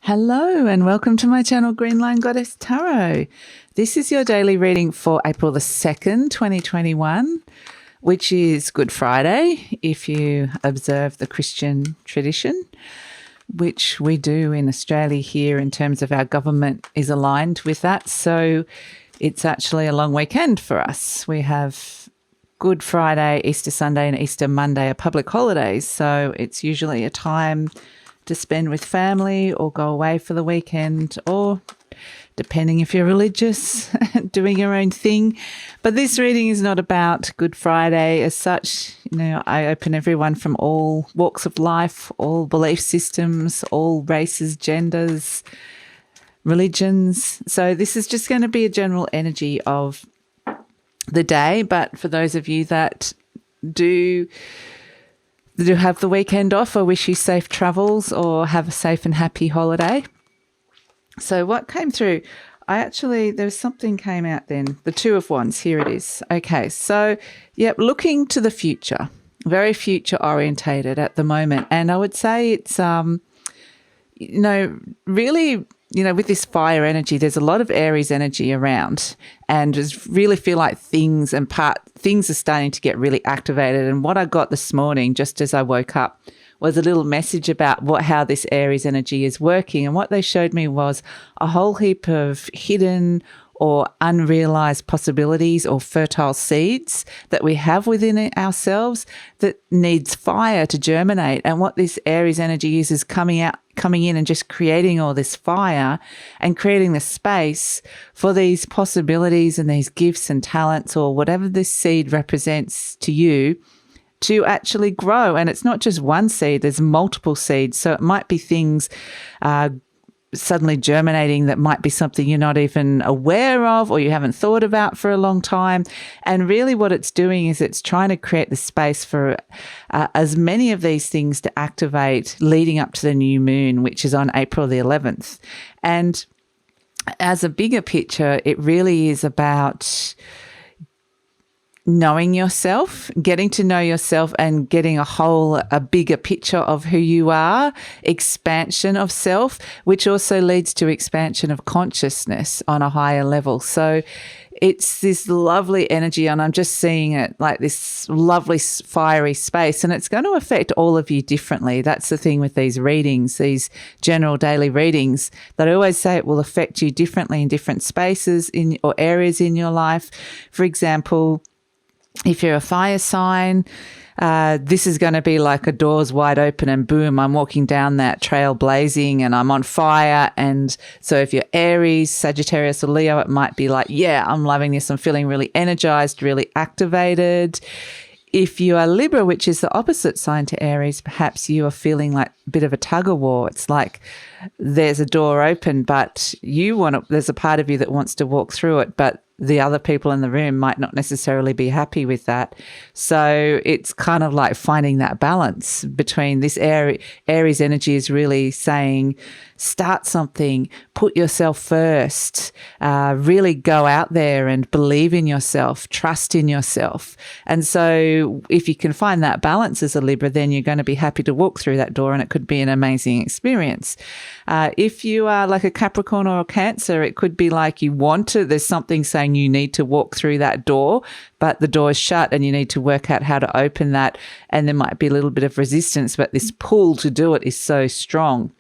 Hello and welcome to my channel GreenLion Goddess Tarot. This is your daily reading for April the 2nd, 2021, which is Good Friday if you observe the Christian tradition, which we do in Australia here in terms of our government is aligned with that. So it's actually a long weekend for us. We have Good Friday, Easter Sunday and Easter Monday are public holidays. So it's usually a time to spend with family or go away for the weekend, or depending if you're religious, doing your own thing. But this reading is not about Good Friday as such. You know, I open everyone from all walks of life, all belief systems, all races, genders, religions. So this is just going to be a general energy of the day. But for those of you that do have the weekend off, or wish you safe travels or have a safe and happy holiday. So what came through? There's something came out then. The Two of Wands, here it is. Okay, so looking to the future, very future orientated at the moment. And I would say it's, really, with this fire energy, there's a lot of Aries energy around, and just really feel like things are starting to get really activated. And what I got this morning, just as I woke up, was a little message about how this Aries energy is working. And what they showed me was a whole heap of hidden or unrealized possibilities or fertile seeds that we have within ourselves that needs fire to germinate. And what this Aries energy is coming in and just creating all this fire and creating the space for these possibilities and these gifts and talents, or whatever this seed represents to you, to actually grow. And it's not just one seed, there's multiple seeds. So it might be things suddenly germinating that might be something you're not even aware of or you haven't thought about for a long time. And really what it's doing is it's trying to create the space for as many of these things to activate leading up to the new moon, which is on April the 11th. And as a bigger picture, it really is about knowing yourself, getting to know yourself and getting a bigger picture of who you are, expansion of self, which also leads to expansion of consciousness on a higher level. So it's this lovely energy, and I'm just seeing it like this lovely fiery space, and it's going to affect all of you differently. That's the thing with these readings, these general daily readings, that I always say it will affect you differently in different spaces or areas in your life. For example, if you're a fire sign, this is going to be like a door's wide open and boom, I'm walking down that trail blazing and I'm on fire. And so if you're Aries, Sagittarius or Leo, it might be like, yeah, I'm loving this. I'm feeling really energized, really activated. If you are Libra, which is the opposite sign to Aries, perhaps you are feeling like a bit of a tug of war. It's like there's a door open, but there's a part of you that wants to walk through it, but the other people in the room might not necessarily be happy with that. So it's kind of like finding that balance between this Aries energy is really saying, start something, put yourself first, really go out there and believe in yourself, trust in yourself. And so if you can find that balance as a Libra, then you're going to be happy to walk through that door and it could be an amazing experience. If you are like a Capricorn or a Cancer, it could be like there's something saying you need to walk through that door, but the door is shut and you need to work out how to open that. And there might be a little bit of resistance, but this pull to do it is so strong.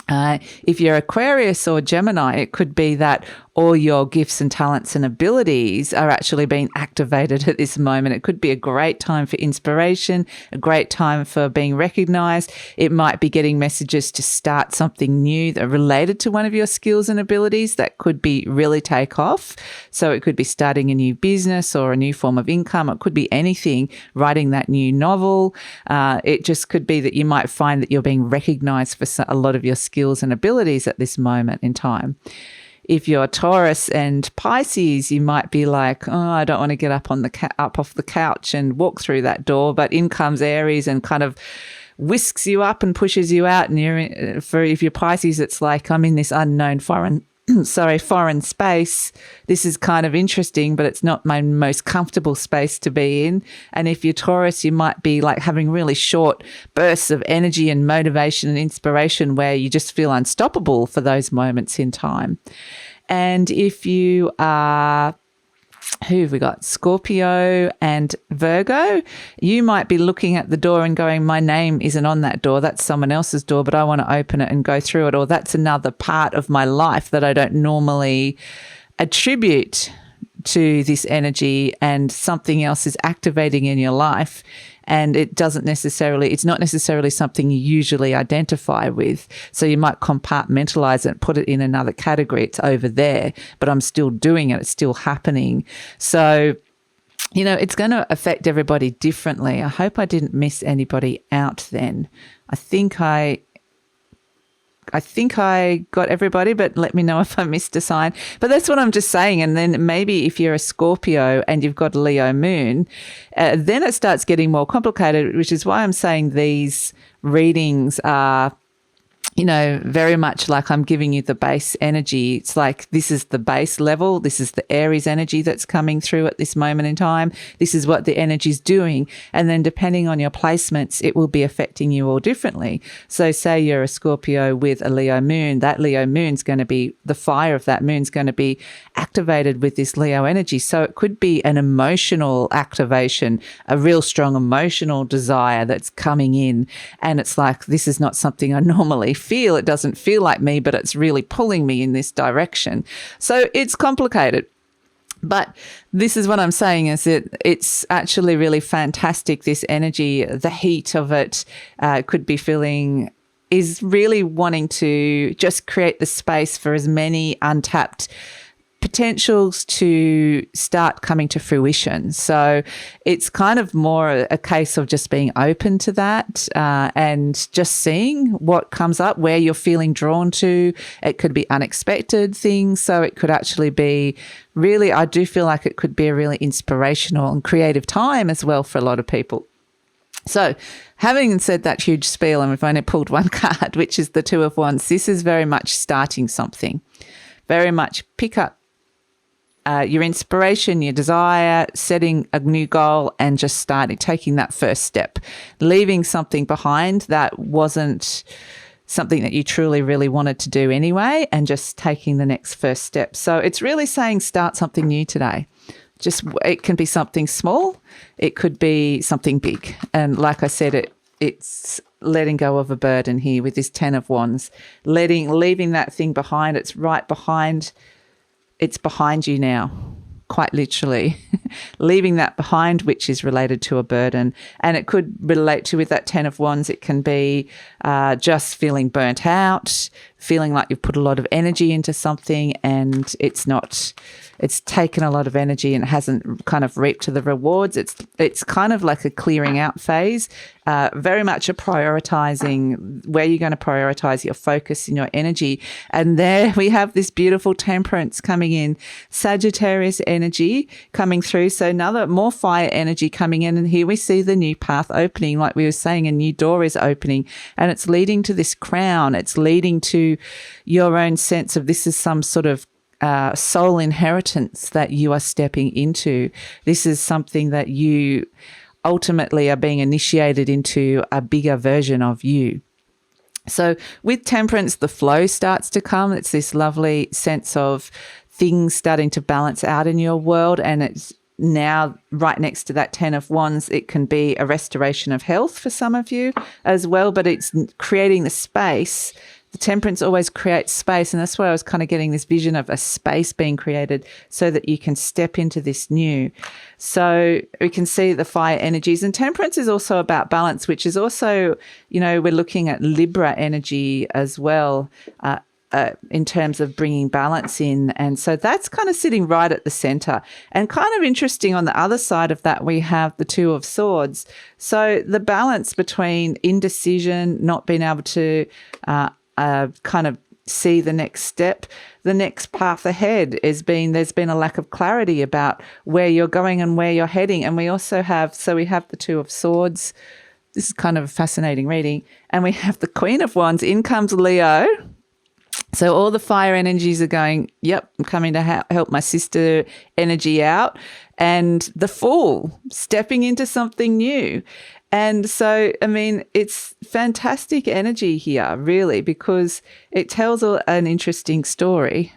If you're Aquarius or Gemini, it could be that all your gifts and talents and abilities are actually being activated at this moment. It could be a great time for inspiration, a great time for being recognized. It might be getting messages to start something new that are related to one of your skills and abilities that could be really take off. So it could be starting a new business or a new form of income. It could be anything, writing that new novel. It just could be that you might find that you're being recognized for a lot of your skills and abilities at this moment in time. If you're Taurus and Pisces, you might be like, oh, I don't want to get up off the couch and walk through that door. But in comes Aries and kind of whisks you up and pushes you out. And if you're Pisces, it's like, I'm in this unknown foreign foreign space, this is kind of interesting, but it's not my most comfortable space to be in. And if you're Taurus, you might be like having really short bursts of energy and motivation and inspiration where you just feel unstoppable for those moments in time. And if you are, who have we got? Scorpio and Virgo. You might be looking at the door and going, my name isn't on that door. That's someone else's door, but I want to open it and go through it. Or that's another part of my life that I don't normally attribute to this energy, and something else is activating in your life. And it's not necessarily something you usually identify with. So you might compartmentalize it and put it in another category. It's over there, but I'm still doing it. It's still happening. So, it's going to affect everybody differently. I hope I didn't miss anybody out then. I think I got everybody, but let me know if I missed a sign. But that's what I'm just saying. And then maybe if you're a Scorpio and you've got a Leo moon, then it starts getting more complicated, which is why I'm saying these readings are, very much like I'm giving you the base energy. It's like this is the base level. This is the Aries energy that's coming through at this moment in time. This is what the energy's doing. And then depending on your placements, it will be affecting you all differently. So say you're a Scorpio with a Leo moon, that Leo moon's going to be, the fire of that moon's going to be activated with this Leo energy. So it could be an emotional activation, a real strong emotional desire that's coming in. And it's like, this is not something I normally feel. It doesn't feel like me, but it's really pulling me in this direction. So it's complicated. But this is what I'm saying is that it's actually really fantastic, this energy, the heat of it could be feeling is really wanting to just create the space for as many untapped potentials to start coming to fruition. So it's kind of more a case of just being open to that and just seeing what comes up, where you're feeling drawn to. It could be unexpected things. So it could actually be really, I do feel like it could be a really inspirational and creative time as well for a lot of people. So having said that huge spiel, and we've only pulled one card, which is the Two of Wands, this is very much starting something. Very much pick up your inspiration, your desire, setting a new goal and just taking that first step, leaving something behind that wasn't something that you truly, really wanted to do anyway, and just taking the next first step. So it's really saying start something new today. It can be something small. It could be something big. And like I said, it's letting go of a burden here with this 10 of Wands, leaving that thing behind. It's right behind. It's behind you now, quite literally, leaving that behind, which is related to a burden. And it could relate to, with that 10 of Wands, it can be just feeling burnt out, feeling like you've put a lot of energy into something and it's taken a lot of energy and hasn't kind of reaped to the rewards. It's kind of like a clearing out phase, very much a prioritizing, where you're going to prioritize your focus and your energy. And there we have this beautiful Temperance coming in, Sagittarius energy coming through. So another more fire energy coming in. And here we see the new path opening, like we were saying, a new door is opening and it's leading to this crown. It's leading to your own sense of this is some sort of soul inheritance that you are stepping into. This is something that you ultimately are being initiated into, a bigger version of you. So with Temperance, the flow starts to come. It's this lovely sense of things starting to balance out in your world, and it's now right next to that 10 of Wands. It can be a restoration of health for some of you as well, but it's creating the space. The Temperance always creates space, and that's why I was kind of getting this vision of a space being created so that you can step into this new. So we can see the fire energies, and Temperance is also about balance, which is also, we're looking at Libra energy as well in terms of bringing balance in. And so that's kind of sitting right at the center. And kind of interesting, on the other side of that, we have the Two of Swords. So the balance between indecision, not being able to kind of see the next step, the next path ahead there's been a lack of clarity about where you're going and where you're heading. And we also have the Two of Swords. This is kind of a fascinating reading. And we have the Queen of Wands. In comes Leo. So all the fire energies are going, yep, I'm coming to help my sister energy out. And the Fool, stepping into something new. And so, I mean, it's fantastic energy here, really, because it tells an interesting story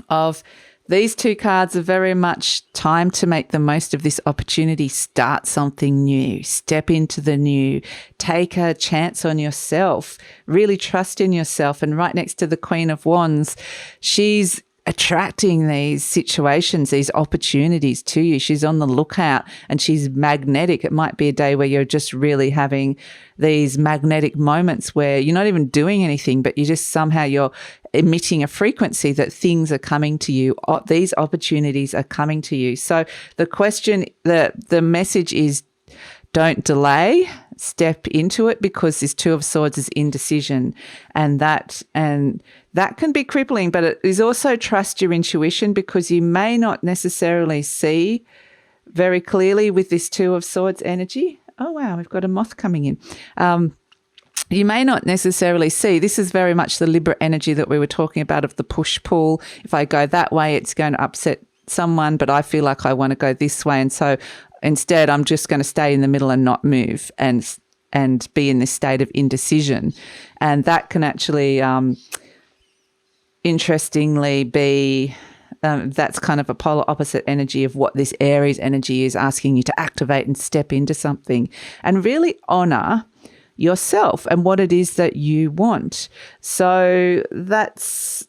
of these two cards are very much time to make the most of this opportunity, start something new, step into the new, take a chance on yourself, really trust in yourself. And right next to the Queen of Wands, she's attracting these situations, these opportunities to you. She's on the lookout and she's magnetic. It might be a day where you're just really having these magnetic moments where you're not even doing anything, but you're emitting a frequency that things are coming to you. These opportunities are coming to you. So the question, the message is, don't delay, step into it, because this Two of Swords is indecision, and that can be crippling, but it is also trust your intuition, because you may not necessarily see very clearly with this Two of Swords energy. Oh, wow, we've got a moth coming in. You may not necessarily see. This is very much the Libra energy that we were talking about, of the push-pull. If I go that way, it's going to upset someone, but I feel like I want to go this way. And so instead, I'm just going to stay in the middle and not move and be in this state of indecision. And that can actually, interestingly, be that's kind of a polar opposite energy of what this Aries energy is asking you to activate and step into something and really honor yourself and what it is that you want. So that's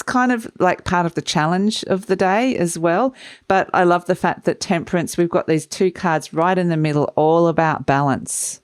kind of like part of the challenge of the day as well. But I love the fact that Temperance, we've got these two cards right in the middle, all about balance,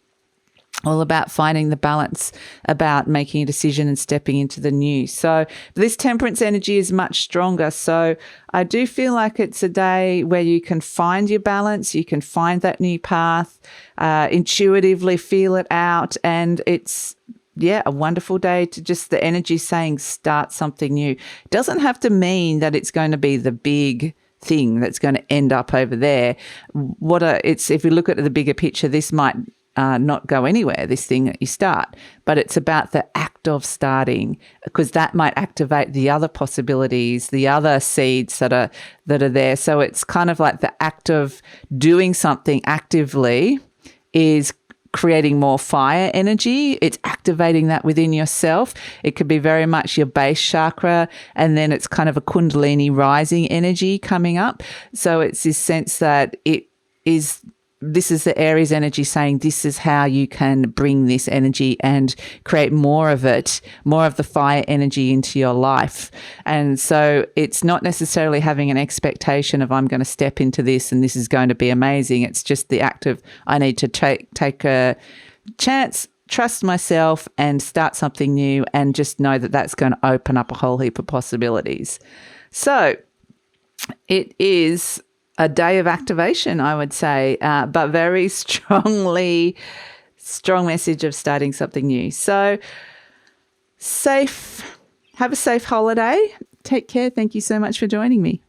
all about finding the balance, about making a decision and stepping into the new. So this Temperance energy is much stronger. So I do feel like it's a day where you can find your balance, you can find that new path, intuitively feel it out. And it's, a wonderful day to just the energy saying start something new. It doesn't have to mean that it's going to be the big thing that's going to end up over there. If you look at the bigger picture, this might not go anywhere, this thing that you start, but it's about the act of starting, because that might activate the other possibilities, the other seeds that are there. So it's kind of like the act of doing something actively is creating more fire energy. It's activating that within yourself. It could be very much your base chakra, and then it's kind of a Kundalini rising energy coming up. So it's this sense that this is the Aries energy saying this is how you can bring this energy and create more of it, more of the fire energy into your life. And so it's not necessarily having an expectation of I'm going to step into this and this is going to be amazing. It's just the act of I need to take a chance, trust myself and start something new, and just know that that's going to open up a whole heap of possibilities. So it is a day of activation, I would say, but very strong message of starting something new. So have a safe holiday. Take care. Thank you so much for joining me.